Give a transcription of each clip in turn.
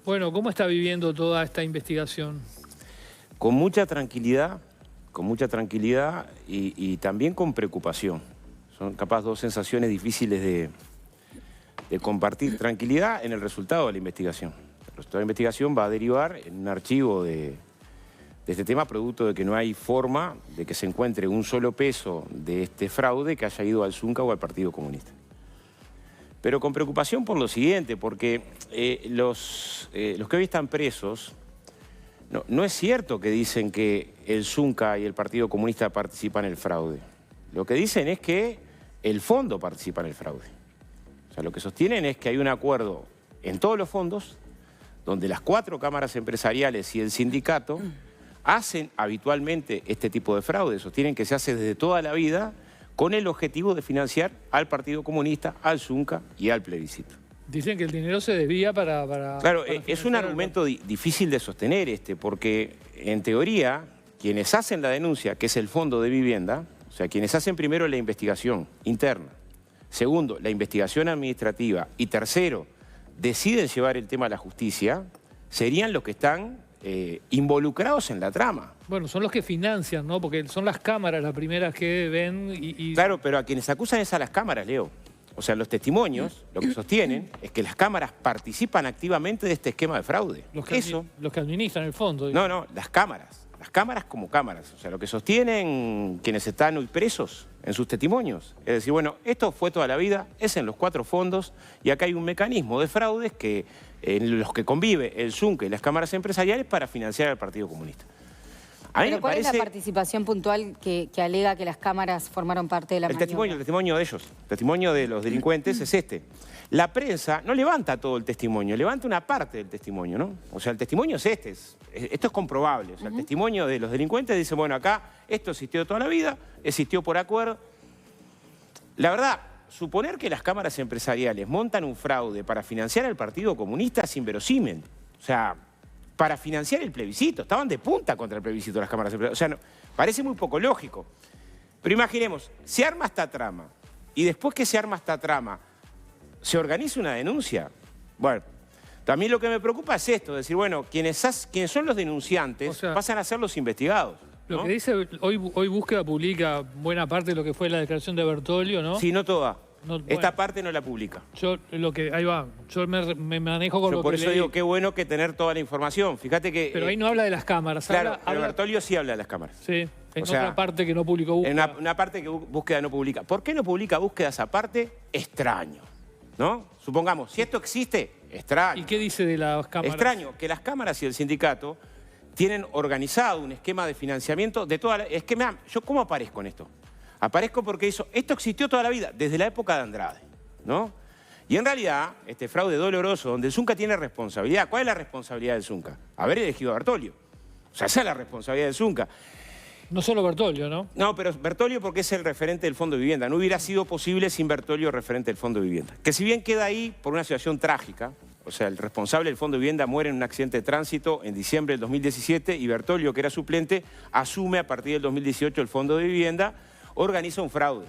Bueno, ¿cómo está viviendo toda esta investigación? Con mucha tranquilidad y también con preocupación. Son capaz dos sensaciones difíciles de compartir. Tranquilidad en el resultado de la investigación. El resultado de la investigación va a derivar en un archivo de este tema, producto de que no hay forma de que se encuentre un solo peso de este fraude que haya ido al Zunca o al Partido Comunista. Pero con preocupación por lo siguiente, porque los que hoy están presos, no es cierto que dicen que el Zunca y el Partido Comunista participan en el fraude. Lo que dicen es que el fondo participa en el fraude. O sea, lo que sostienen es que hay un acuerdo en todos los fondos donde las 4 cámaras empresariales y el sindicato hacen habitualmente este tipo de fraude. Sostienen que se hace desde toda la vida con el objetivo de financiar al Partido Comunista, al Zunca y al plebiscito. Dicen que el dinero se desvía para Claro, es un argumento difícil de sostener porque en teoría quienes hacen la denuncia, que es el Fondo de Vivienda, o sea, quienes hacen primero la investigación interna, segundo, la investigación administrativa y tercero, deciden llevar el tema a la justicia, serían los que están involucrados en la trama. Bueno, son los que financian, ¿no? Porque son las cámaras las primeras que ven y... Claro, pero a quienes acusan es a las cámaras, Leo. O sea, los testimonios lo que sostienen es que las cámaras participan activamente de este esquema de fraude. Los que administran el fondo. No, las cámaras como cámaras. O sea, lo que sostienen quienes están hoy presos en sus testimonios. Es decir, bueno, esto fue toda la vida, es en los 4 fondos y acá hay un mecanismo de fraudes en los que convive el Zunca y las cámaras empresariales para financiar al Partido Comunista. ¿Pero cuál es la participación puntual que alega que las cámaras formaron parte de la maniobra? El testimonio de ellos, el testimonio de los delincuentes es este. La prensa no levanta todo el testimonio, levanta una parte del testimonio, ¿no? O sea, el testimonio es este, esto es comprobable. O sea, el testimonio de los delincuentes dice, bueno, acá esto existió toda la vida, existió por acuerdo. La verdad, suponer que las cámaras empresariales montan un fraude para financiar al Partido Comunista es inverosímil. O sea, para financiar el plebiscito. Estaban de punta contra el plebiscito las cámaras empresariales. O sea, parece muy poco lógico. Pero imaginemos, se arma esta trama y después que se arma esta trama, ¿se organiza una denuncia? Bueno, también lo que me preocupa es esto, decir, bueno, quienes son los denunciantes pasan a ser los investigados, ¿no? Lo que dice, hoy Búsqueda publica buena parte de lo que fue la declaración de Bertolio, ¿no? Sí, no toda. Bueno, esta parte no la publica. Ahí va, yo me manejo con lo que por eso leí. digo, qué bueno que tener toda la información. Fíjate que... Pero ahí no habla de las cámaras. Claro, pero Bertolio sí habla de las cámaras. Sí, en otra parte que no publicó Búsqueda. En una parte que Búsqueda no publica. ¿Por qué no publica Búsqueda esa parte? Extraño, ¿no? Supongamos, si esto existe, extraño. ¿Y qué dice de las cámaras? Extraño, que las cámaras y el sindicato tienen organizado un esquema de financiamiento de toda la... Es que, ¿yo cómo aparezco en esto? Aparezco porque esto existió toda la vida, desde la época de Andrade, ¿no? Y en realidad, este fraude doloroso, donde el Zunca tiene responsabilidad. ¿Cuál es la responsabilidad del Zunca? Haber elegido a Bertolio. O sea, esa es la responsabilidad del Zunca. No solo Bertolio, ¿no? No, pero Bertolio porque es el referente del Fondo de Vivienda. No hubiera sido posible sin Bertolio referente del Fondo de Vivienda. Que si bien queda ahí por una situación trágica, o sea, el responsable del Fondo de Vivienda muere en un accidente de tránsito en diciembre del 2017 y Bertolio, que era suplente, asume a partir del 2018 el Fondo de Vivienda, organiza un fraude.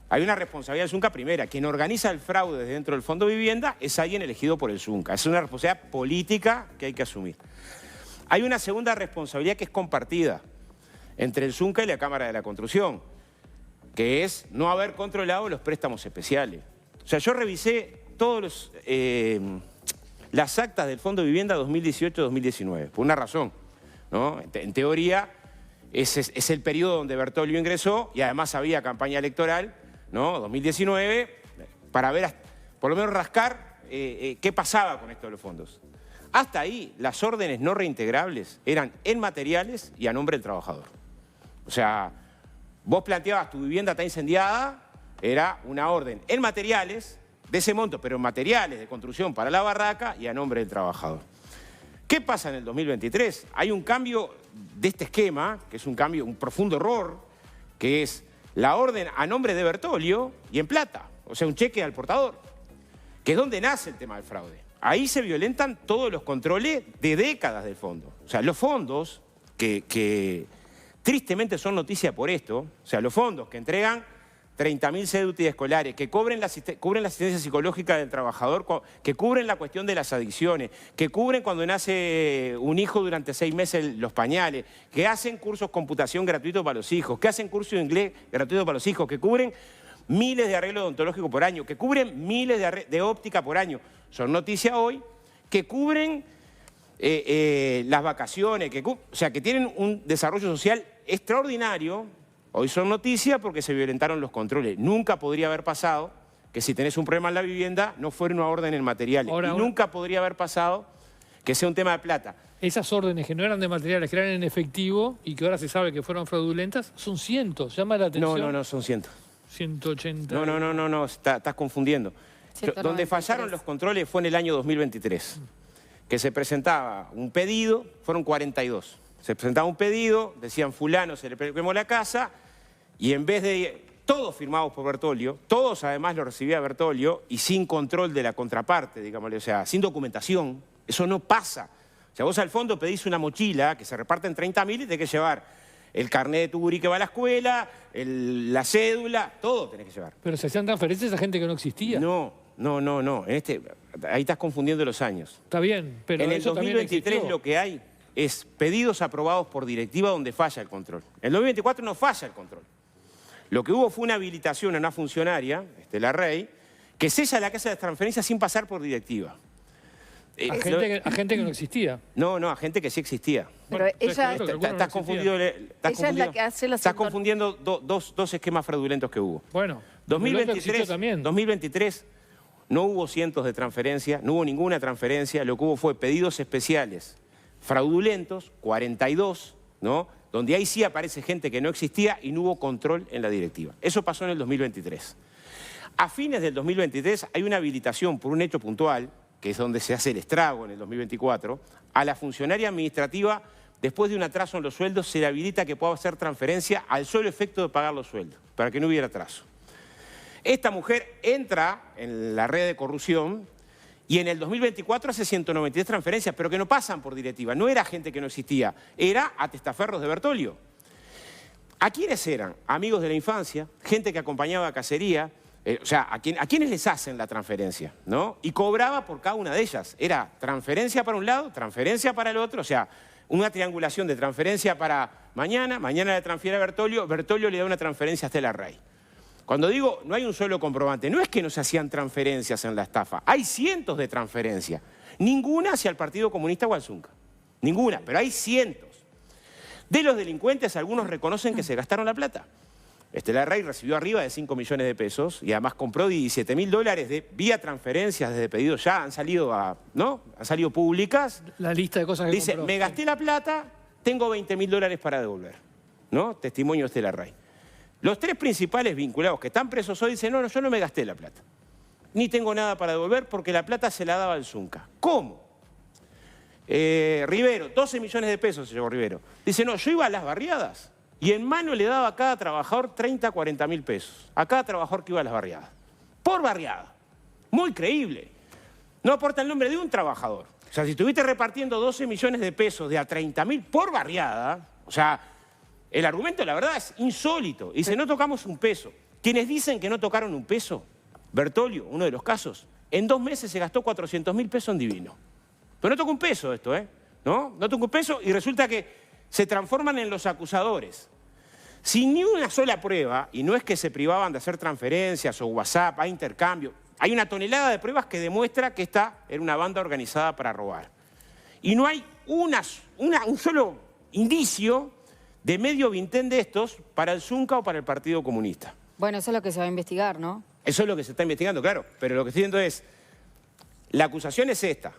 Hay una responsabilidad del Zunca primera. Quien organiza el fraude desde dentro del Fondo de Vivienda es alguien elegido por el Zunca. Es una responsabilidad política que hay que asumir. Hay una segunda responsabilidad que es compartida entre el Zunca y la Cámara de la Construcción, que es no haber controlado los préstamos especiales. O sea, yo revisé todas las actas del Fondo de Vivienda 2018-2019, por una razón, ¿no? En teoría, es el periodo donde Bertolio ingresó y además había campaña electoral, ¿no? 2019, para ver, por lo menos rascar qué pasaba con esto de los fondos. Hasta ahí, las órdenes no reintegrables eran en materiales y a nombre del trabajador. O sea, vos planteabas tu vivienda está incendiada, era una orden en materiales de ese monto, pero en materiales de construcción para la barraca y a nombre del trabajador. ¿Qué pasa en el 2023? Hay un cambio de este esquema, que es un cambio, un profundo error, que es la orden a nombre de Bertolio y en plata, o sea, un cheque al portador, que es donde nace el tema del fraude. Ahí se violentan todos los controles de décadas del fondo. O sea, los fondos que tristemente son noticia por esto, o sea, los fondos que entregan 30.000 cédulas escolares, que cubren la asistencia psicológica del trabajador, que cubren la cuestión de las adicciones, que cubren cuando nace un hijo durante 6 meses los pañales, que hacen cursos de computación gratuitos para los hijos, que hacen cursos de inglés gratuitos para los hijos, que cubren miles de arreglos odontológicos por año, que cubren miles de óptica por año. Son noticias hoy que cubren las vacaciones, o sea, que tienen un desarrollo social extraordinario. Hoy son noticias porque se violentaron los controles. Nunca podría haber pasado que si tenés un problema en la vivienda no fuera una orden en materiales. Nunca podría haber pasado que sea un tema de plata. Esas órdenes que no eran de materiales, que eran en efectivo y que ahora se sabe que fueron fraudulentas, son cientos. Llama la atención. No, son cientos. 180. No, estás confundiendo. 193. Donde fallaron los controles fue en el año 2023, que se presentaba un pedido, fueron 42. Se presentaba un pedido, decían fulano, se le quemó la casa, y en vez de todos firmados por Bertoglio, todos además lo recibía Bertoglio y sin control de la contraparte, digámosle, o sea, sin documentación, eso no pasa. O sea, vos al fondo pedís una mochila que se reparte en 30.000 y tenés que llevar el carnet de tu gurí que va a la escuela, la cédula, todo tenés que llevar. Pero se hacían transferencias a gente que no existía. No. Ahí estás confundiendo los años. Está bien, pero en el eso 2023 lo que hay es pedidos aprobados por directiva donde falla el control. En el 2024 no falla el control. Lo que hubo fue una habilitación a una funcionaria, la Rey, que sella la casa de transferencia sin pasar por directiva. A gente que no existía. No, a gente que sí existía. Pero ella... Estás confundido. Ella es la que hace la... Estás confundiendo dos esquemas fraudulentos que hubo. Bueno, 2023 no hubo cientos de transferencias, no hubo ninguna transferencia, lo que hubo fue pedidos especiales fraudulentos, 42, ¿no? Donde ahí sí aparece gente que no existía y no hubo control en la directiva. Eso pasó en el 2023. A fines del 2023 hay una habilitación por un hecho puntual, que es donde se hace el estrago en el 2024, a la funcionaria administrativa, después de un atraso en los sueldos, se le habilita que pueda hacer transferencia al solo efecto de pagar los sueldos, para que no hubiera atraso. Esta mujer entra en la red de corrupción y en el 2024 hace 193 transferencias, pero que no pasan por directiva. No era gente que no existía, era a testaferros de Bertoglio. ¿A quiénes eran? Amigos de la infancia, gente que acompañaba a cacería, o sea, ¿a quiénes les hacen la transferencia? ¿No? Y cobraba por cada una de ellas. Era transferencia para un lado, transferencia para el otro, o sea, una triangulación de transferencia para mañana le transfiere a Bertoglio, Bertoglio le da una transferencia a Estela Rey. Cuando digo no hay un solo comprobante, no es que no se hacían transferencias en la estafa, hay cientos de transferencias, ninguna hacia el Partido Comunista o al Zunca, ninguna, pero hay cientos. De los delincuentes, algunos reconocen que se gastaron la plata. Estela Rey recibió arriba de 5 millones de pesos y además compró $17.000 vía transferencias desde pedidos ya, han salido públicas. La lista de cosas que dice, compró. me gasté la plata, tengo $20.000 para devolver, ¿no? Testimonio de Estela Rey. Los 3 principales vinculados que están presos hoy dicen, no, yo no me gasté la plata. Ni tengo nada para devolver porque la plata se la daba al Zunca. ¿Cómo? Rivero, 12 millones de pesos se llevó Rivero. Dice, no, yo iba a las barriadas y en mano le daba a cada trabajador 30, 40 mil pesos. A cada trabajador que iba a las barriadas. Por barriada. Muy creíble. No aporta el nombre de un trabajador. O sea, si estuviste repartiendo 12 millones de pesos de a 30.000 por barriada, o sea... El argumento, la verdad, es insólito. Dice, no tocamos un peso. Quienes dicen que no tocaron un peso, Bertoglio, uno de los casos, en 2 meses se gastó 400.000 pesos en divino. Pero no tocó un peso esto, ¿eh? No tocó un peso y resulta que se transforman en los acusadores. Sin ni una sola prueba, y no es que se privaban de hacer transferencias o WhatsApp, hay intercambio, hay una tonelada de pruebas que demuestra que esta era una banda organizada para robar. Y no hay un solo indicio de medio vintén de estos para el Zunca o para el Partido Comunista. Bueno, eso es lo que se va a investigar, ¿no? Eso es lo que se está investigando, claro. Pero lo que estoy diciendo es, la acusación es esta.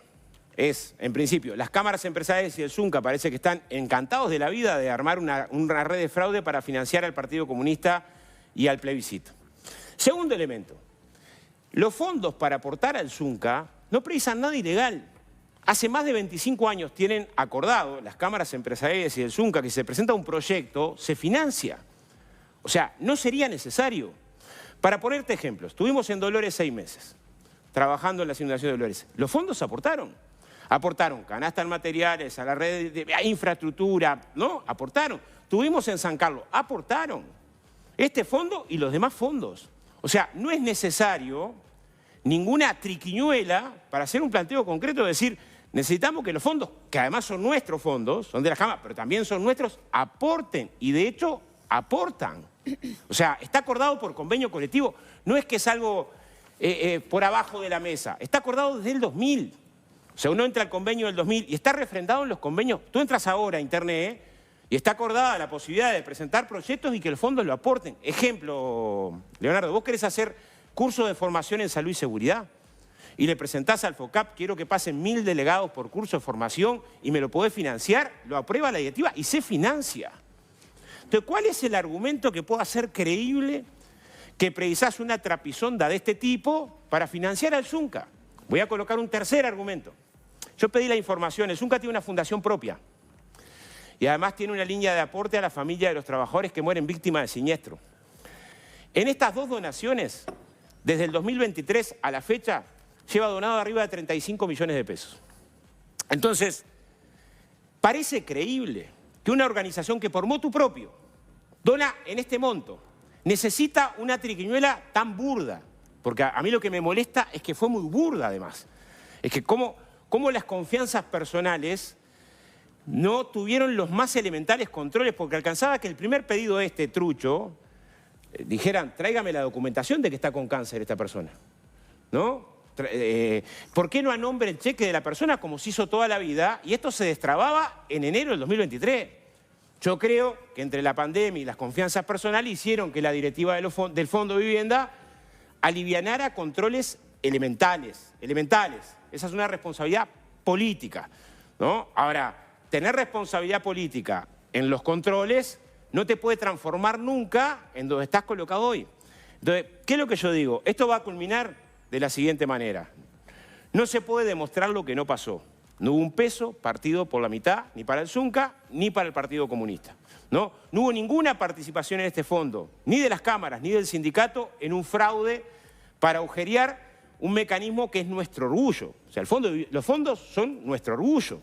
Es, en principio, las cámaras empresariales y el Zunca parece que están encantados de la vida de armar una red de fraude para financiar al Partido Comunista y al plebiscito. Segundo elemento, los fondos para aportar al Zunca no precisan nada ilegal. Hace más de 25 años tienen acordado las cámaras empresariales y el Zunca que si se presenta un proyecto, se financia. O sea, no sería necesario. Para ponerte ejemplos, estuvimos en Dolores 6 meses, trabajando en la Fundación de Dolores. Los fondos aportaron. Aportaron canastas en materiales, a la red de infraestructura, ¿no? Aportaron. Estuvimos en San Carlos, aportaron. Este fondo y los demás fondos. O sea, no es necesario ninguna triquiñuela para hacer un planteo concreto de decir, necesitamos que los fondos, que además son nuestros fondos, son de la Cámara, pero también son nuestros, aporten. Y de hecho, aportan. O sea, está acordado por convenio colectivo. No es que es algo por abajo de la mesa. Está acordado desde el 2000. O sea, uno entra al convenio del 2000 y está refrendado en los convenios. Tú entras ahora a internet y está acordada la posibilidad de presentar proyectos y que los fondos lo aporten. Ejemplo, Leonardo, vos querés hacer curso de formación en salud y seguridad y le presentás al FOCAP, quiero que pasen 1000 delegados por curso de formación y me lo podés financiar, lo aprueba la directiva y se financia. Entonces, ¿cuál es el argumento que pueda ser creíble que precisás una trapisonda de este tipo para financiar al Zunca? Voy a colocar un tercer argumento. Yo pedí la información, el Zunca tiene una fundación propia y además tiene una línea de aporte a la familia de los trabajadores que mueren víctimas de siniestro. En estas dos donaciones, desde el 2023 a la fecha, lleva donado arriba de 35 millones de pesos. Entonces, parece creíble que una organización que por motu propio dona en este monto necesita una triquiñuela tan burda, porque a mí lo que me molesta es que fue muy burda además. Es que cómo las confianzas personales no tuvieron los más elementales controles, porque alcanzaba que el primer pedido trucho, dijeran, tráigame la documentación de que está con cáncer esta persona, ¿no? ¿Por qué no a nombre el cheque de la persona como se hizo toda la vida? Y esto se destrababa en enero del 2023. Yo creo que entre la pandemia y las confianzas personales hicieron que la directiva del Fondo de Vivienda alivianara controles elementales. Esa es una responsabilidad política, ¿no? Ahora, tener responsabilidad política en los controles no te puede transformar nunca en donde estás colocado hoy. Entonces, ¿qué es lo que yo digo? Esto va a culminar de la siguiente manera. No se puede demostrar lo que no pasó. No hubo un peso partido por la mitad, ni para el Zunca, ni para el Partido Comunista. No hubo ninguna participación en este fondo, ni de las cámaras, ni del sindicato, en un fraude para agujerear un mecanismo que es nuestro orgullo. O sea, los fondos son nuestro orgullo.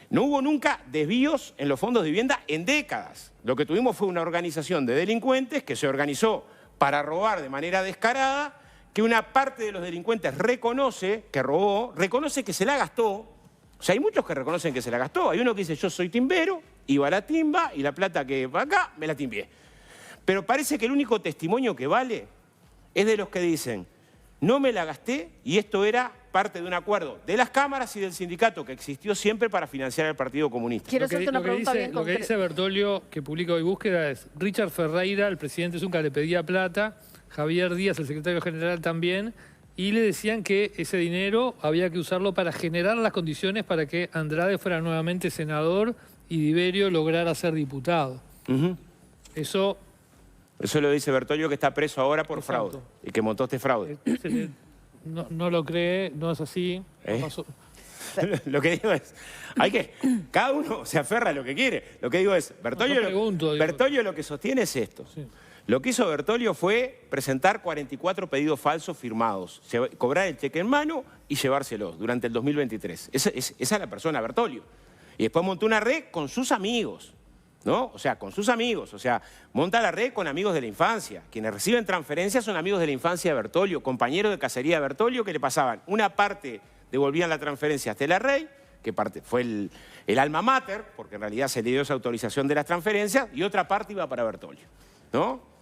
No hubo nunca desvíos en los fondos de vivienda en décadas. Lo que tuvimos fue una organización de delincuentes que se organizó para robar de manera descarada, que una parte de los delincuentes reconoce que robó, reconoce que se la gastó. O sea, hay muchos que reconocen que se la gastó. Hay uno que dice, yo soy timbero, iba a la timba y la plata que va acá me la timbié. Pero parece que el único testimonio que vale es de los que dicen, no me la gasté y esto era parte de un acuerdo de las cámaras y del sindicato que existió siempre para financiar al Partido Comunista. Quiero hacerte una pregunta bien concreta. Lo que dice Bertolio, que publica hoy Búsqueda, es Richard Ferreira, el presidente Zunca, le pedía plata, Javier Díaz, el secretario general, también, y le decían que ese dinero había que usarlo para generar las condiciones para que Andrade fuera nuevamente senador y Diberio lograra ser diputado. Eso lo dice Bertolio, que está preso ahora por fraude y que montó este fraude. No lo cree, no es así. No pasó. Lo que digo es, cada uno se aferra a lo que quiere. Lo que digo es, Bertolio lo que sostiene es esto. Sí. Lo que hizo Bertolio fue presentar 44 pedidos falsos firmados, cobrar el cheque en mano y llevárselos durante el 2023. Esa es la persona, Bertolio. Y después montó una red con sus amigos, ¿no? O sea, con sus amigos. O sea, monta la red con amigos de la infancia. Quienes reciben transferencias son amigos de la infancia de Bertolio, compañeros de cacería de Bertolio que le pasaban. Una parte devolvían la transferencia a Estela Rey, que parte fue el alma mater, porque en realidad se le dio esa autorización de las transferencias, y otra parte iba para Bertolio, ¿no?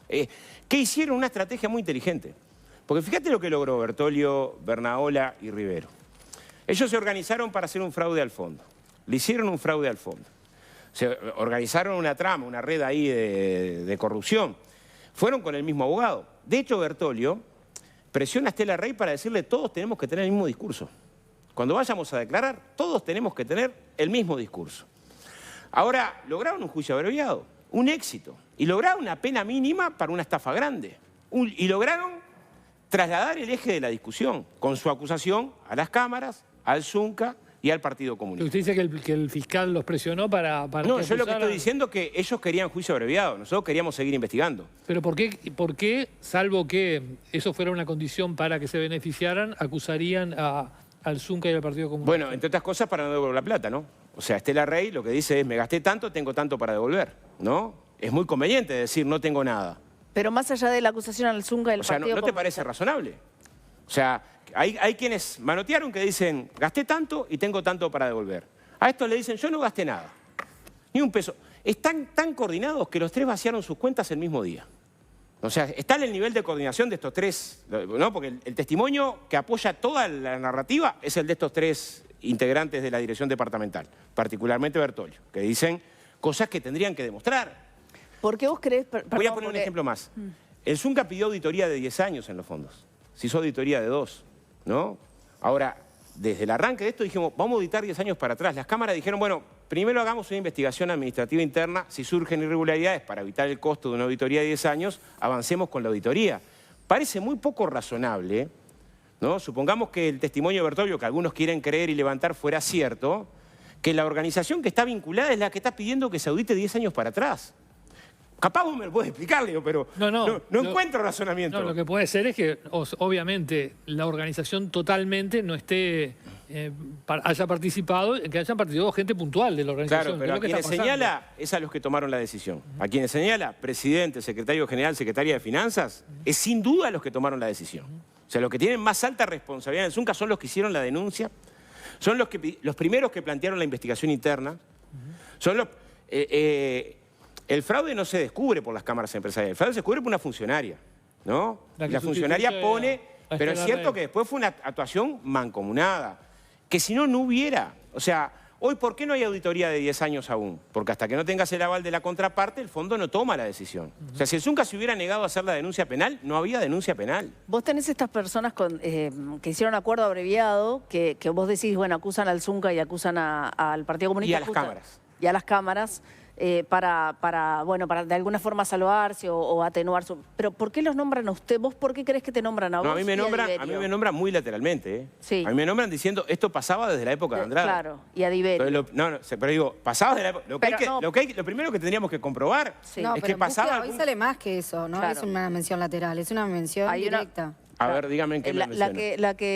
¿Qué hicieron? Una estrategia muy inteligente. Porque fíjate lo que logró Bertolio, Bernaola y Rivero. Ellos se organizaron para hacer un fraude al fondo. Le hicieron un fraude al fondo. Se organizaron una trama, una red ahí de corrupción. Fueron con el mismo abogado. De hecho, Bertolio presiona a Estela Rey para decirle todos tenemos que tener el mismo discurso. Cuando vayamos a declarar, todos tenemos que tener el mismo discurso. Ahora, lograron un juicio abreviado, un éxito. Y lograron una pena mínima para una estafa grande. Y lograron trasladar el eje de la discusión con su acusación a las cámaras, al Zunca y al Partido Comunista. ¿Usted dice que el fiscal los presionó para no, yo lo que estoy diciendo es que ellos querían juicio abreviado, nosotros queríamos seguir investigando. ¿Pero por qué, salvo que eso fuera una condición para que se beneficiaran, acusarían al Zunca y al Partido Comunista? Bueno, entre otras cosas para no devolver la plata, ¿no? O sea, Estela Rey lo que dice es, me gasté tanto, tengo tanto para devolver, ¿no? Es muy conveniente decir, no tengo nada. Pero más allá de la acusación al Zunca del Partido Partido ¿no te parece razonable? O sea, hay quienes manotearon que dicen, gasté tanto y tengo tanto para devolver. A estos le dicen, yo no gasté nada, ni un peso. Están tan coordinados que los tres vaciaron sus cuentas el mismo día. O sea, está en el nivel de coordinación de estos tres, ¿no? Porque el testimonio que apoya toda la narrativa es el de estos tres integrantes de la dirección departamental, particularmente Bertolio, que dicen cosas que tendrían que demostrar. ¿Por qué vos creés? Voy a poner un ejemplo más. El Zunca pidió auditoría de 10 años en los fondos. Se hizo auditoría de 2, ¿no? Ahora, desde el arranque de esto dijimos, vamos a auditar 10 años para atrás. Las cámaras dijeron, bueno, primero hagamos una investigación administrativa interna. Si surgen irregularidades para evitar el costo de una auditoría de 10 años, avancemos con la auditoría. Parece muy poco razonable, ¿no? Supongamos que el testimonio de Bertolio, que algunos quieren creer y levantar, fuera cierto, que la organización que está vinculada es la que está pidiendo que se audite 10 años para atrás. Capaz vos me lo podés explicar, Leo, pero no encuentro razonamiento. No, lo que puede ser es que, obviamente, la organización totalmente no esté, haya participado, que hayan participado gente puntual de la organización. Claro, pero a quienes señala es a los que tomaron la decisión. A quienes señala, presidente, secretario general, secretaria de Finanzas, es sin duda los que tomaron la decisión. O sea, los que tienen más alta responsabilidad en el Zunca son los que hicieron la denuncia, son los primeros que plantearon la investigación interna, son los... el fraude no se descubre por las cámaras empresariales, el fraude se descubre por una funcionaria, ¿no? La funcionaria pone, pero es cierto que después fue una actuación mancomunada, que si no, no hubiera. O sea, hoy, ¿por qué no hay auditoría de 10 años aún? Porque hasta que no tengas el aval de la contraparte, el fondo no toma la decisión. O sea, si el Zunca se hubiera negado a hacer la denuncia penal, no había denuncia penal. Vos tenés estas personas que hicieron acuerdo abreviado, que vos decís, bueno, acusan al Zunca y acusan al Partido Comunista. Y a las cámaras. Y a las cámaras. Para de alguna forma salvarse o atenuar su... Pero ¿por qué los nombran a usted? ¿Vos por qué crees que te nombran a vos? No, a mí me nombran muy lateralmente, ¿eh? Sí. A mí me nombran diciendo, esto pasaba desde la época de Andrade. Claro, y a Diverio. Pero digo, pasaba desde la época... Lo primero que tendríamos que comprobar es que pasaba... Hoy sale más que eso, no es una mención lateral, es una mención directa. A ver, dígame en qué me menciona.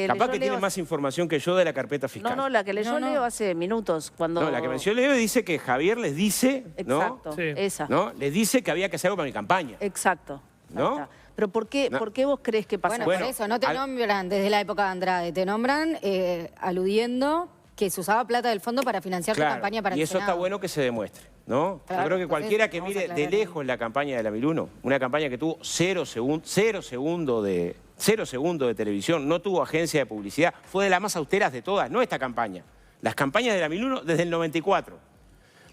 Capaz que tiene más información que yo de la carpeta fiscal. No, la que leyó Leo hace minutos. No, la que mencionó Leo dice que Javier les dice, Exacto, esa. ¿no? Les dice que había que hacer algo para mi campaña. Exacto. ¿No? Pero ¿por qué vos crees que pasa? Bueno, por eso, no te nombran desde la época de Andrade, te nombran aludiendo que se usaba plata del fondo para financiar tu campaña para el Senado. Y eso está bueno que se demuestre, ¿no? Claro, yo creo que cualquiera que mire de lejos la campaña de la 1001, una campaña que tuvo 0 segundos de televisión, no tuvo agencia de publicidad, fue de las más austeras de todas, no esta campaña. Las campañas de la 1001 desde el 94.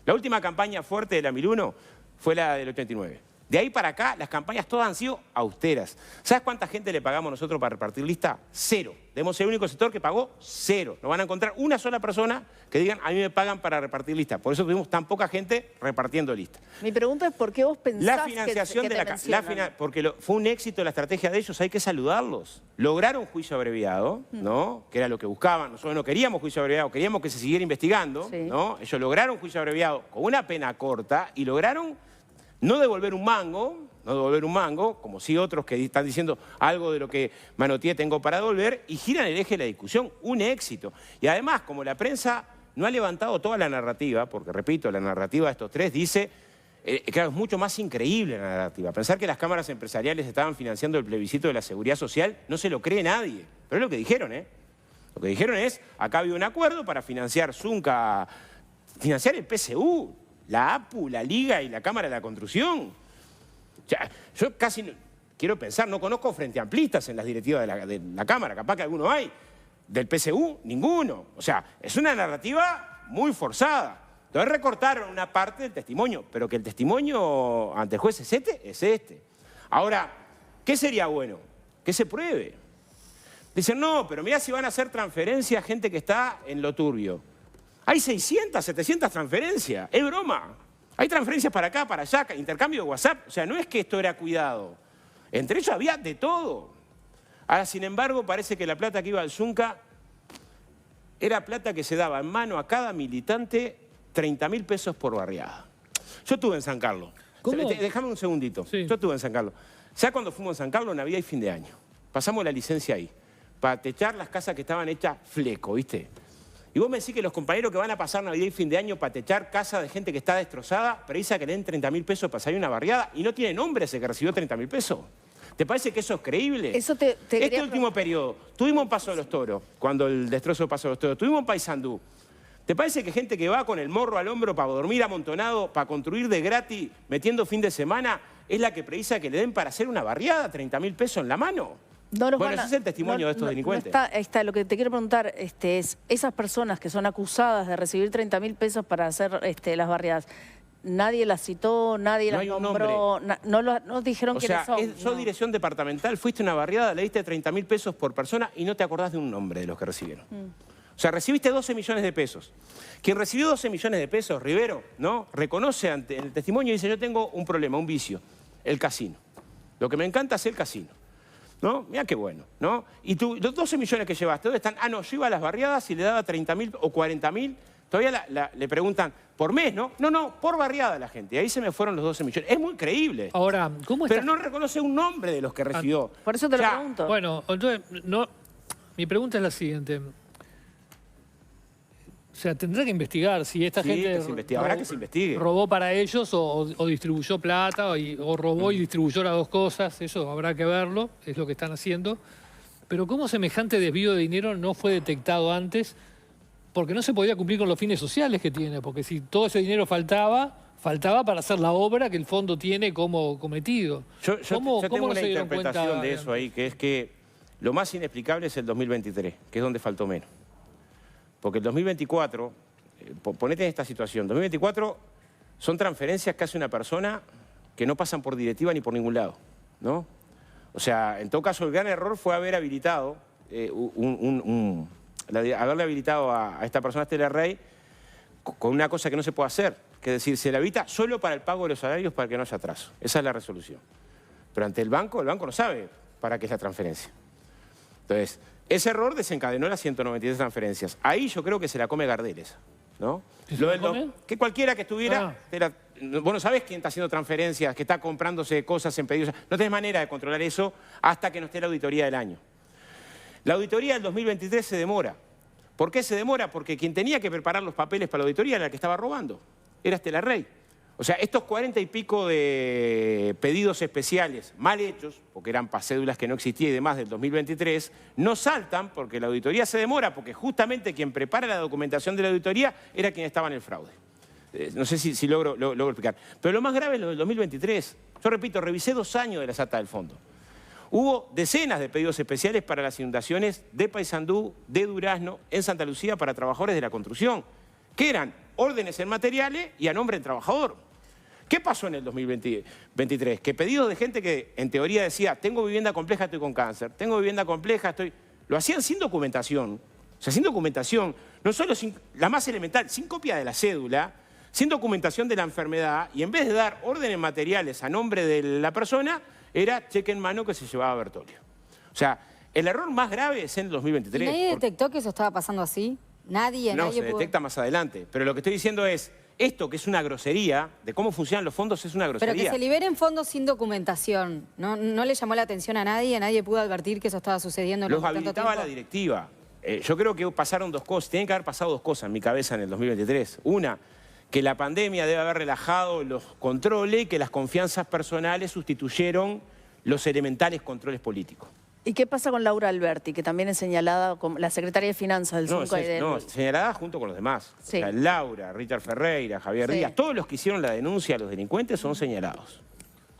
La última campaña fuerte de la 1001 fue la del 89. De ahí para acá, las campañas todas han sido austeras. ¿Sabes cuánta gente le pagamos nosotros para repartir lista? 0. Debemos ser el único sector que pagó 0. No van a encontrar una sola persona que digan, a mí me pagan para repartir lista. Por eso tuvimos tan poca gente repartiendo lista. Mi pregunta es, ¿por qué vos pensás la financiación porque fue un éxito la estrategia de ellos, hay que saludarlos. Lograron juicio abreviado, ¿no? Que era lo que buscaban. Nosotros no queríamos juicio abreviado, queríamos que se siguiera investigando, ¿no? Ellos lograron juicio abreviado con una pena corta y lograron no devolver un mango, como sí otros que están diciendo algo de lo que manoteé tengo para devolver, y giran el eje de la discusión, un éxito. Y además, como la prensa no ha levantado toda la narrativa, porque repito, la narrativa de estos tres dice, claro, es mucho más increíble la narrativa. Pensar que las cámaras empresariales estaban financiando el plebiscito de la seguridad social, no se lo cree nadie. Pero es lo que dijeron, ¿eh? Lo que dijeron es, acá había un acuerdo para financiar Zunca, financiar el PSU, la APU, la Liga y la Cámara de la Construcción. O sea, yo casi quiero pensar, no conozco frente amplistas en las directivas de la Cámara, capaz que alguno hay. Del PSU, ninguno. O sea, es una narrativa muy forzada. Entonces recortaron una parte del testimonio, pero que el testimonio ante el juez es este. Ahora, ¿qué sería bueno? Que se pruebe. Dicen, no, pero mirá si van a hacer transferencias a gente que está en lo turbio. Hay 600, 700 transferencias, es broma. Hay transferencias para acá, para allá, intercambio de WhatsApp. O sea, no es que esto era cuidado. Entre ellos había de todo. Ahora, sin embargo, parece que la plata que iba al Zunca era plata que se daba en mano a cada militante 30.000 pesos por barriada. Yo estuve en San Carlos. ¿Cómo? Déjame un segundito. Sí. Yo estuve en San Carlos. Ya cuando fuimos en San Carlos, Navidad y fin de año. Pasamos la licencia ahí, para techar las casas que estaban hechas fleco, ¿viste? Y vos me decís que los compañeros que van a pasar Navidad y fin de año para techar casa de gente que está destrozada, precisa que le den 30.000 pesos para salir una barriada y no tiene nombre ese que recibió 30.000 pesos. ¿Te parece que eso es creíble? Eso este último periodo, tuvimos en Paso de los Toros, cuando el destrozo de Paso de los Toros, tuvimos en Paysandú. ¿Te parece que gente que va con el morro al hombro para dormir amontonado, para construir de gratis, metiendo fin de semana, es la que precisa que le den para hacer una barriada 30.000 pesos en la mano? Bueno, ese es el testimonio de estos delincuentes. Ahí está. Lo que te quiero preguntar es, esas personas que son acusadas de recibir 30.000 pesos para hacer las barriadas, nadie las citó, nadie las nombró, no dijeron quiénes son. Sos dirección departamental, fuiste a una barriada, le diste 30.000 pesos por persona y no te acordás de un nombre de los que recibieron. O sea, recibiste 12 millones de pesos. Quien recibió 12 millones de pesos, Rivero, ¿no? Reconoce ante el testimonio y dice, yo tengo un problema, un vicio, el casino. Lo que me encanta es el casino. ¿No? Mirá qué bueno, ¿no? Y tú, los 12 millones que llevaste, ¿dónde están? Ah, no, yo iba a las barriadas y le daba 30.000 o 40.000. Todavía le preguntan, ¿por mes, no? No, por barriada la gente. Y ahí se me fueron los 12 millones. Es muy creíble. Ahora, ¿cómo está? Pero no reconoce un nombre de los que recibió. Por eso te lo pregunto. Bueno, entonces, mi pregunta es la siguiente. O sea, tendrá que investigar si esta gente habrá que se investigue. Robó para ellos o distribuyó plata o robó y distribuyó las dos cosas. Eso habrá que verlo, es lo que están haciendo. Pero ¿cómo semejante desvío de dinero no fue detectado antes? Porque no se podía cumplir con los fines sociales que tiene. Porque si todo ese dinero faltaba para hacer la obra que el fondo tiene como cometido. Yo tengo una interpretación de eso ahí, que es que lo más inexplicable es el 2023, que es donde faltó menos. Porque el 2024, ponete en esta situación, 2024 son transferencias que hace una persona que no pasan por directiva ni por ningún lado, ¿no? O sea, en todo caso, el gran error fue haber habilitado, haberle habilitado a esta persona, Estela Rey, con una cosa que no se puede hacer, que es decir, se le habilita solo para el pago de los salarios para que no haya atraso. Esa es la resolución. Pero ante el banco no sabe para qué es la transferencia. Entonces, ese error desencadenó las 193 transferencias. Ahí yo creo que se la come Gardel esa, ¿no? Que cualquiera que estuviera... Vos no sabés quién está haciendo transferencias, que está comprándose cosas en pedidos. No tenés manera de controlar eso hasta que no esté la auditoría del año. La auditoría del 2023 se demora. ¿Por qué se demora? Porque quien tenía que preparar los papeles para la auditoría era la que estaba robando. Era Estela Rey. O sea, estos 40 y pico de pedidos especiales mal hechos, porque eran para cédulas que no existían y demás del 2023, no saltan porque la auditoría se demora, porque justamente quien prepara la documentación de la auditoría era quien estaba en el fraude. No sé si logro explicar. Pero lo más grave es lo del 2023. Yo repito, revisé 2 años de las actas del fondo. Hubo decenas de pedidos especiales para las inundaciones de Paysandú, de Durazno, en Santa Lucía para trabajadores de la construcción, que eran órdenes en materiales y a nombre del trabajador. ¿Qué pasó en el 2023? Que pedidos de gente que en teoría decía, tengo vivienda compleja, estoy con cáncer, tengo vivienda compleja, lo hacían sin documentación. O sea, sin documentación, no solo la más elemental, sin copia de la cédula, sin documentación de la enfermedad, y en vez de dar órdenes materiales a nombre de la persona, era cheque en mano que se llevaba a Bertolio. O sea, el error más grave es en el 2023. ¿Y nadie detectó que eso estaba pasando así? Nadie se detecta más adelante. Pero lo que estoy diciendo es, esto que es una grosería, de cómo funcionan los fondos es una grosería. Pero que se liberen fondos sin documentación. ¿No le llamó la atención a nadie pudo advertir que eso estaba sucediendo en los habilitaba la directiva. Yo creo que pasaron 2 cosas, tienen que haber pasado 2 cosas en mi cabeza en el 2023. Una, que la pandemia debe haber relajado los controles y que las confianzas personales sustituyeron los elementales controles políticos. ¿Y qué pasa con Laura Alberti, que también es señalada como la secretaria de Finanzas del Zunca y del... No, señalada junto con los demás. Sí. O sea, Laura, Richard Ferreira, Javier Díaz, todos los que hicieron la denuncia a los delincuentes son señalados.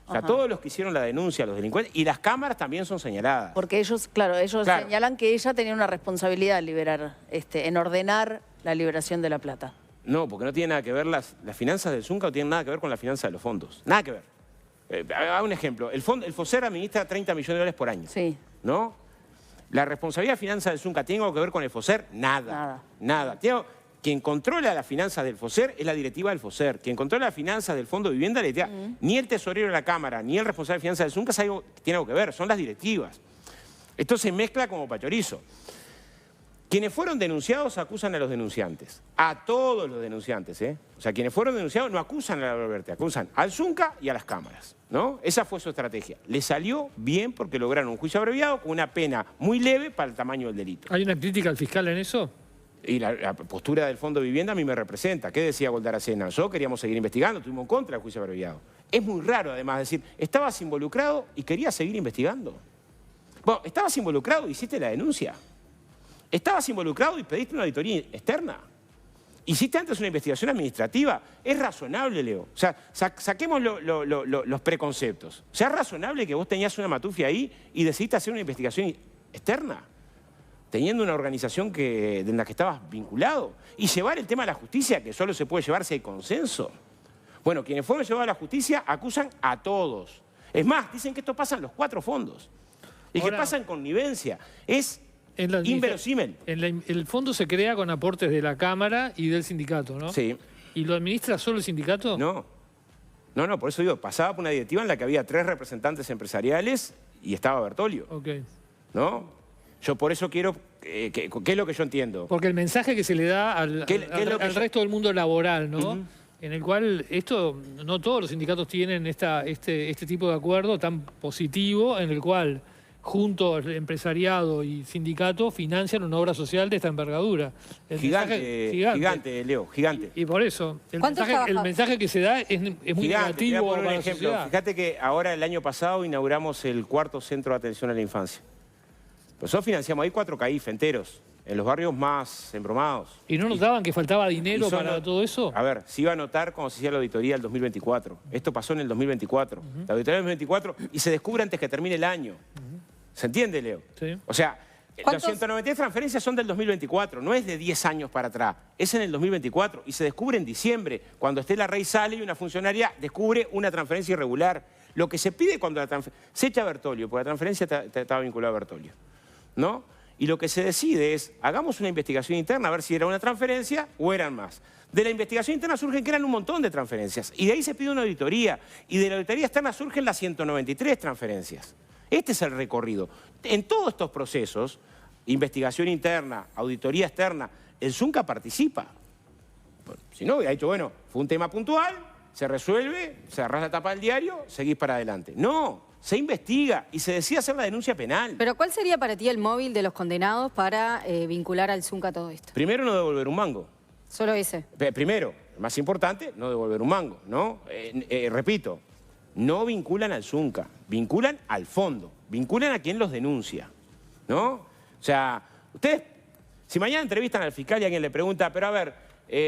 O sea, todos los que hicieron la denuncia a los delincuentes y las cámaras también son señaladas. Porque ellos señalan que ella tenía una responsabilidad en liberar, en ordenar la liberación de la plata. No, porque no tiene nada que ver las finanzas del Zunca, no tienen nada que ver con las finanzas de los fondos. Nada que ver. Haga un ejemplo. El FOSER administra 30 millones de dólares por año. Sí. ¿No? ¿La responsabilidad de finanzas del Zunca tiene algo que ver con el FOSER? Nada. Quien controla las finanzas del FOSER es la directiva del FOSER. Quien controla las finanzas del Fondo de Vivienda, ni el tesorero de la Cámara, ni el responsable de finanzas del Zunca tiene algo que ver, son las directivas. Esto se mezcla como pachorizo. Quienes fueron denunciados acusan a los denunciantes. A todos los denunciantes, ¿eh? O sea, quienes fueron denunciados no acusan a la Alberti, acusan al Zunca y a las cámaras, ¿no? Esa fue su estrategia. Le salió bien porque lograron un juicio abreviado con una pena muy leve para el tamaño del delito. ¿Hay una crítica al fiscal en eso? Y la postura del Fondo de Vivienda a mí me representa. ¿Qué decía Goldaracena? Nosotros queríamos seguir investigando, estuvimos en contra del juicio abreviado. Es muy raro, además, decir, estabas involucrado y querías seguir investigando. Bueno, estabas involucrado y hiciste la denuncia. Estabas involucrado y pediste una auditoría externa. Hiciste antes una investigación administrativa. Es razonable, Leo. O sea, saquemos los preconceptos. O sea, es razonable que vos tenías una matufia ahí y decidiste hacer una investigación externa, teniendo una organización en la que estabas vinculado, y llevar el tema a la justicia, que solo se puede llevar si hay consenso. Bueno, quienes fueron llevados a la justicia acusan a todos. Es más, dicen que esto pasa en los 4 fondos. Y ahora, que pasa en connivencia. Es inverosímil. El fondo se crea con aportes de la Cámara y del sindicato, ¿no? Sí. ¿Y lo administra solo el sindicato? No. No, por eso digo, pasaba por una directiva en la que había 3 representantes empresariales y estaba Bertolio. Ok. ¿No? Yo por eso quiero, ¿qué es lo que yo entiendo? Porque el mensaje que se le da al resto del mundo laboral, ¿no? En el cual no todos los sindicatos tienen este tipo de acuerdo tan positivo, en el cual juntos empresariado y sindicato financian una obra social de esta envergadura. Gigante, Leo, gigante. Y por eso, el mensaje que se da es muy negativo para la sociedad. Fíjate que ahora, el año pasado, inauguramos el 4º centro de atención a la infancia. Nosotros financiamos ahí 4 CAIF enteros, en los barrios más embromados. ¿Y no notaban que faltaba dinero para todo eso? A ver, se iba a notar cuando se hacía la auditoría del 2024. Esto pasó en el 2024. La auditoría del 2024 y se descubre antes que termine el año. ¿Se entiende, Leo? Sí. O sea, las 193 transferencias son del 2024, no es de 10 años para atrás, es en el 2024 y se descubre en diciembre, cuando Estela Rey sale y una funcionaria descubre una transferencia irregular. Lo que se pide cuando la transferencia... Se echa a Bertolio, porque la transferencia estaba vinculada a Bertolio, ¿no? Y lo que se decide es, hagamos una investigación interna a ver si era una transferencia o eran más. De la investigación interna surgen que eran un montón de transferencias y de ahí se pide una auditoría y de la auditoría externa surgen las 193 transferencias. Este es el recorrido. En todos estos procesos, investigación interna, auditoría externa, el Zunca participa. Si no, hubiera dicho, bueno, fue un tema puntual, se resuelve, se agarra la tapa del diario, seguís para adelante. No, se investiga y se decide hacer la denuncia penal. Pero ¿cuál sería para ti el móvil de los condenados para vincular al Zunca todo esto? Primero, no devolver un mango. ¿Solo ese? Primero, más importante, no devolver un mango, ¿no? Repito, no vinculan al Zunca, vinculan al fondo, vinculan a quien los denuncia, ¿no? O sea, ustedes, si mañana entrevistan al fiscal y alguien le pregunta, pero a ver,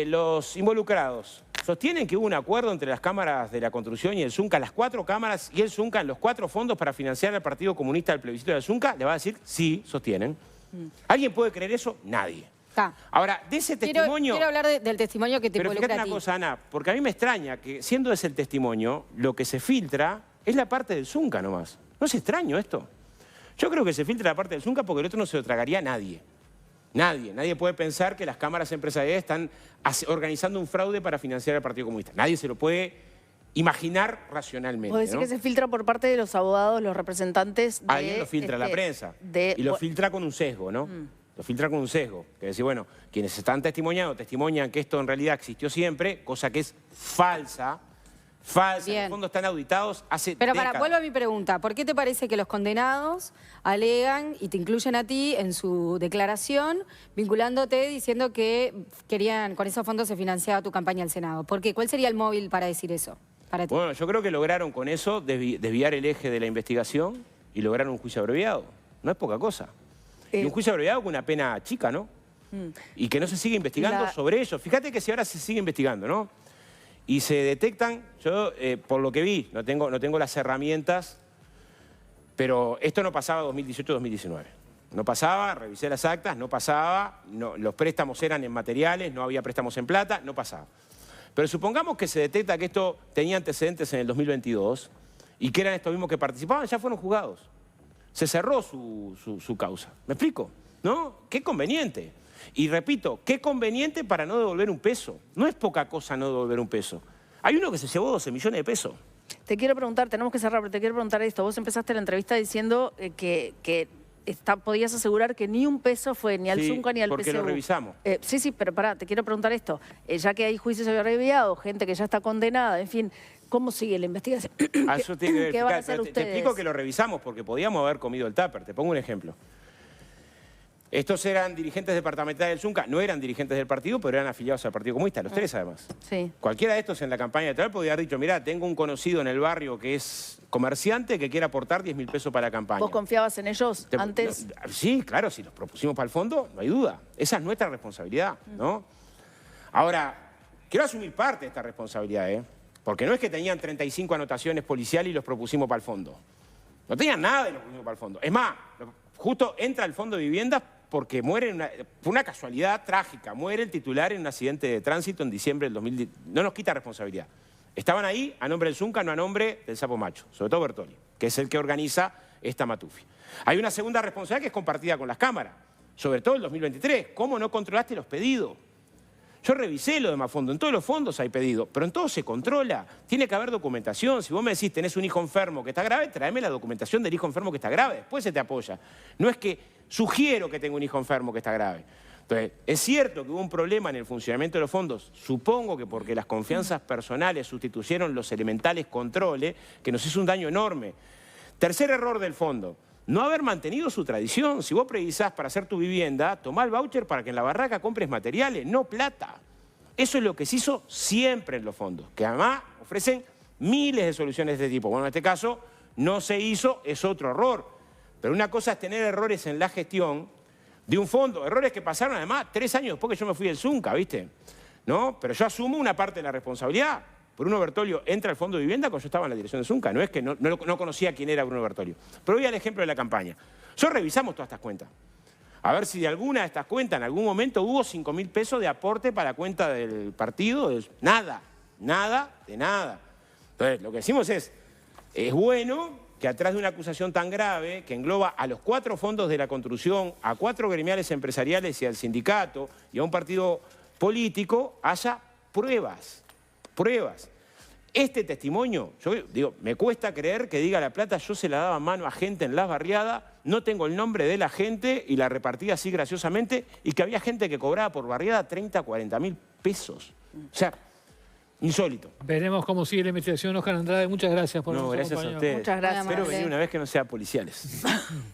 los involucrados, ¿sostienen que hubo un acuerdo entre las cámaras de la construcción y el Zunca, las 4 cámaras y el Zunca en los 4 fondos para financiar al Partido Comunista del plebiscito del Zunca? Le va a decir, sí, sostienen. ¿Alguien puede creer eso? Nadie. Ahora, de ese testimonio... Quiero hablar del testimonio que te involucra a ti. Pero fíjate una cosa, Ana, porque a mí me extraña que, siendo ese el testimonio, lo que se filtra es la parte del Zunca nomás. ¿No es extraño esto? Yo creo que se filtra la parte del Zunca porque el otro no se lo tragaría a nadie. Nadie puede pensar que las cámaras empresariales están organizando un fraude para financiar al Partido Comunista. Nadie se lo puede imaginar racionalmente. Vos decís que se filtra por parte de los abogados, los representantes de... Alguien lo filtra la prensa. Y lo filtra con un sesgo, ¿no? Lo filtra con un sesgo. Que decir, bueno, quienes están testimonian que esto en realidad existió siempre, cosa que es falsa. En el fondo están auditados hace décadas. Vuelvo a mi pregunta. ¿Por qué te parece que los condenados alegan y te incluyen a ti en su declaración, vinculándote, diciendo que con esos fondos se financiaba tu campaña al Senado? ¿Por qué? ¿Cuál sería el móvil para decir eso? Para ti. Bueno, yo creo que lograron con eso desviar el eje de la investigación y lograron un juicio abreviado. No es poca cosa. Y un juicio abreviado con una pena chica, ¿no? Y que no se sigue investigando sobre ellos. Fíjate que si ahora se sigue investigando, ¿no? Y se detectan, yo por lo que vi, no tengo las herramientas, pero esto no pasaba 2018-2019. No pasaba, revisé las actas, no pasaba, los préstamos eran en materiales, no había préstamos en plata, no pasaba. Pero supongamos que se detecta que esto tenía antecedentes en el 2022 y que eran estos mismos que participaban, ya fueron juzgados. Se cerró su causa. ¿Me explico? ¿No? Qué conveniente. Y repito, qué conveniente para no devolver un peso. No es poca cosa no devolver un peso. Hay uno que se llevó 12 millones de pesos. Te quiero preguntar, tenemos que cerrar, pero te quiero preguntar esto. Vos empezaste la entrevista diciendo que podías asegurar que ni un peso fue ni al Zunca ni al PSU. Porque lo revisamos. Sí, pero pará, te quiero preguntar esto. Ya que hay juicios abreviados, gente que ya está condenada, en fin, ¿cómo sigue la investigación? Eso tiene que ¿Qué van a hacer ustedes? Te explico que lo revisamos porque podíamos haber comido el tupper. Te pongo un ejemplo. Estos eran dirigentes departamentales del Zunca, no eran dirigentes del partido, pero eran afiliados al Partido Comunista, los tres además. Sí. Cualquiera de estos en la campaña electoral podría haber dicho, mirá, tengo un conocido en el barrio que es comerciante que quiere aportar 10.000 pesos para la campaña. ¿Vos confiabas en ellos antes? Sí, claro, si los propusimos para el fondo, no hay duda. Esa es nuestra responsabilidad, ¿no? Ahora, quiero asumir parte de esta responsabilidad, ¿eh? Porque no es que tenían 35 anotaciones policiales y los propusimos para el fondo. No tenían nada y los propusimos para el fondo. Es más, justo entra el Fondo de Vivienda porque muere, fue una casualidad trágica, muere el titular en un accidente de tránsito en diciembre del 2010. No nos quita responsabilidad. Estaban ahí a nombre del Zunca, no a nombre del Sapo Macho, sobre todo Bertoli, que es el que organiza esta matufia. Hay una segunda responsabilidad que es compartida con las cámaras, sobre todo el 2023. ¿Cómo no controlaste los pedidos? Yo revisé lo de Mafondo, en todos los fondos hay pedido, pero en todo se controla. Tiene que haber documentación. Si vos me decís, tenés un hijo enfermo que está grave, tráeme la documentación del hijo enfermo que está grave, después se te apoya. No es que sugiero que tenga un hijo enfermo que está grave. Entonces, es cierto que hubo un problema en el funcionamiento de los fondos, supongo que porque las confianzas personales sustituyeron los elementales controles, que nos hizo un daño enorme. Tercer error del fondo. No haber mantenido su tradición. Si vos precisás para hacer tu vivienda, tomá el voucher para que en la barraca compres materiales, no plata. Eso es lo que se hizo siempre en los fondos, que además ofrecen miles de soluciones de este tipo. Bueno, en este caso no se hizo, es otro error. Pero una cosa es tener errores en la gestión de un fondo, errores que pasaron además 3 años después que yo me fui del Zunca, ¿viste? ¿No? Pero yo asumo una parte de la responsabilidad. Bruno Bertolio entra al Fondo de Vivienda cuando yo estaba en la dirección de Zunca. No es que no conocía quién era Bruno Bertolio. Pero voy al ejemplo de la campaña. Nosotros revisamos todas estas cuentas. A ver si de alguna de estas cuentas en algún momento hubo 5.000 pesos de aporte para la cuenta del partido. Nada, nada de nada. Entonces, lo que decimos es bueno que atrás de una acusación tan grave, que engloba a los 4 fondos de la construcción, a 4 gremiales empresariales y al sindicato y a un partido político, haya pruebas. Pruebas. Este testimonio, yo digo, me cuesta creer que diga La Plata, yo se la daba mano a gente en las barriadas, no tengo el nombre de la gente y la repartía así graciosamente, y que había gente que cobraba por barriada 30, 40.000 pesos. O sea, insólito. Veremos cómo sigue la investigación, Oscar Andrade. Muchas gracias por gracias a ustedes. Muchas gracias. Espero venir una vez que no sea policiales.